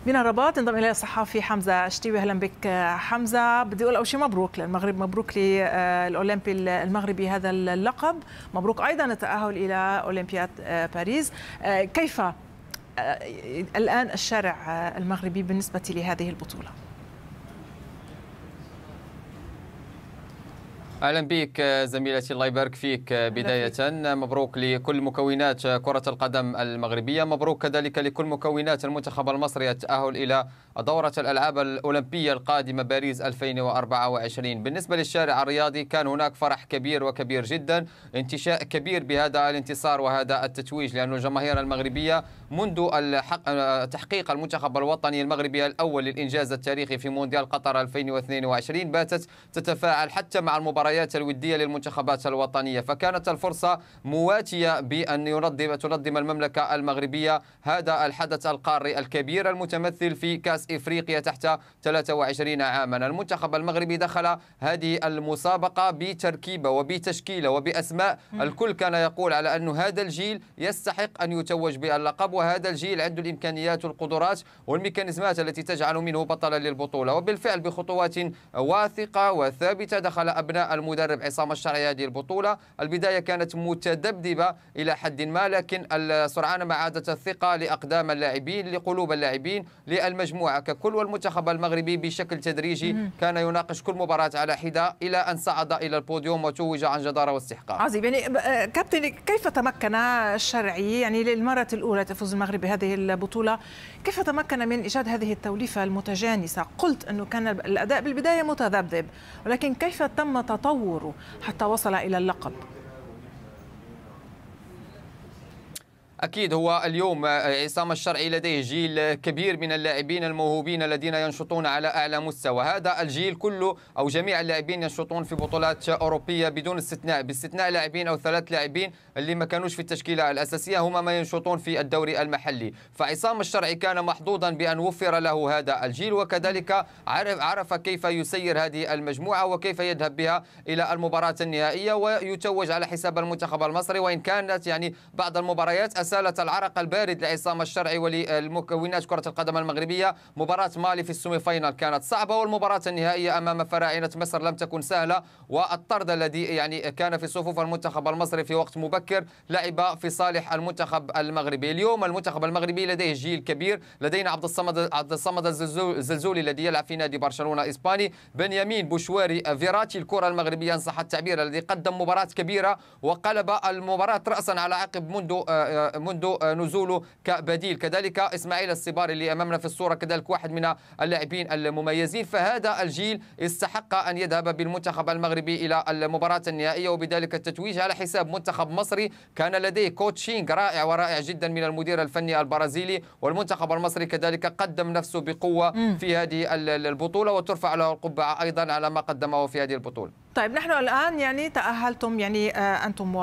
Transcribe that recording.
من الرباط انضم الي الصحافي حمزه شتيوي. اهلا بك حمزه. بدي اقول اول شيء مبروك للمغرب، مبروك للاولمبي المغربي هذا اللقب، مبروك ايضا التاهل الى اولمبياد باريس. كيف الان الشارع المغربي بالنسبه لهذه البطوله؟ أهلا بك زميلتي، الله يبارك فيك. بداية مبروك لكل مكونات كرة القدم المغربية، مبروك كذلك لكل مكونات المنتخب المصري التأهل إلى دورة الألعاب الأولمبية القادمة باريس 2024. بالنسبة للشارع الرياضي كان هناك فرح كبير وكبير جدا، انتشاء كبير بهذا الانتصار وهذا التتويج، لأن الجماهير المغربية منذ تحقيق المنتخب الوطني المغربي الأول للإنجاز التاريخي في مونديال قطر 2022 باتت تتفاعل حتى مع المباريات الودية للمنتخبات الوطنية، فكانت الفرصة مواتية بأن تنظم المملكة المغربية هذا الحدث القاري الكبير المتمثل في كأس إفريقيا تحت 23 عاما. المنتخب المغربي دخل هذه المسابقة بتركيبة وبتشكيلة وبأسماء الكل كان يقول على أن هذا الجيل يستحق أن يتوج باللقب، وهذا الجيل عنده الإمكانيات والقدرات والميكانيزمات التي تجعل منه بطلا للبطولة. وبالفعل بخطوات واثقة وثابتة دخل أبناء المدرب عصام الشرعي هذه البطولة. البداية كانت متذبذبة إلى حد ما، لكن سرعان ما عادت الثقة لأقدام اللاعبين، لقلوب اللاعبين، للمجموعة ككل. والمنتخب المغربي بشكل تدريجي كان يناقش كل مباراة على حدة إلى أن صعد إلى البوديوم وتوج عن جدارة واستحقاق. عظيم. يعني كابتن، كيف تمكن الشرعي يعني للمرة الأولى تفوز المغرب بهذه البطولة، كيف تمكن من إيجاد هذه التوليفة المتجانسة؟ قلت أنه كان الأداء بالبداية متذبذب، ولكن كيف تم تطوره حتى وصل إلى اللقب؟ أكيد هو اليوم عصام الشرعي لديه جيل كبير من اللاعبين الموهوبين الذين ينشطون على أعلى مستوى. هذا الجيل كله أو جميع اللاعبين ينشطون في بطولات أوروبية بدون استثناء، باستثناء لاعبين أو 3 لاعبين اللي ما كانوش في التشكيلة الأساسية هما ما ينشطون في الدوري المحلي. فعصام الشرعي كان محظوظا بأن وفر له هذا الجيل، وكذلك عرف كيف يسير هذه المجموعة وكيف يذهب بها إلى المباراة النهائية ويتوج على حساب المنتخب المصري. وإن كانت يعني بعض المباريات سالت العرق البارد لعصام الشرعي وللمكونات كرة القدم المغربية. مباراة مالي في السيمي فاينال كانت صعبة، والمباراة النهائية أمام فراعنة مصر لم تكن سهلة، والطرد الذي يعني كان في صفوف المنتخب المصري في وقت مبكر لعب في صالح المنتخب المغربي. اليوم المنتخب المغربي لديه جيل كبير، لدينا عبد الصمد الزلزولي الذي يلعب في نادي برشلونة إسباني، بنيامين بوشواري فيراتي الكرة المغربية إن صح التعبير، الذي قدم مباراة كبيرة وقلب المباراة رأسا على عقب منذ نزوله كبديل. كذلك إسماعيل الصباري اللي أمامنا في الصورة كذلك واحد من اللاعبين المميزين. فهذا الجيل استحق أن يذهب بالمنتخب المغربي إلى المباراة النهائية وبذلك التتويج على حساب منتخب مصري كان لديه كوتشينج رائع ورائع جدا من المدير الفني البرازيلي. والمنتخب المصري كذلك قدم نفسه بقوة في هذه البطولة، وترفع له القبعة أيضا على ما قدمه في هذه البطولة. طيب نحن الآن يعني تأهلتم، يعني أنتم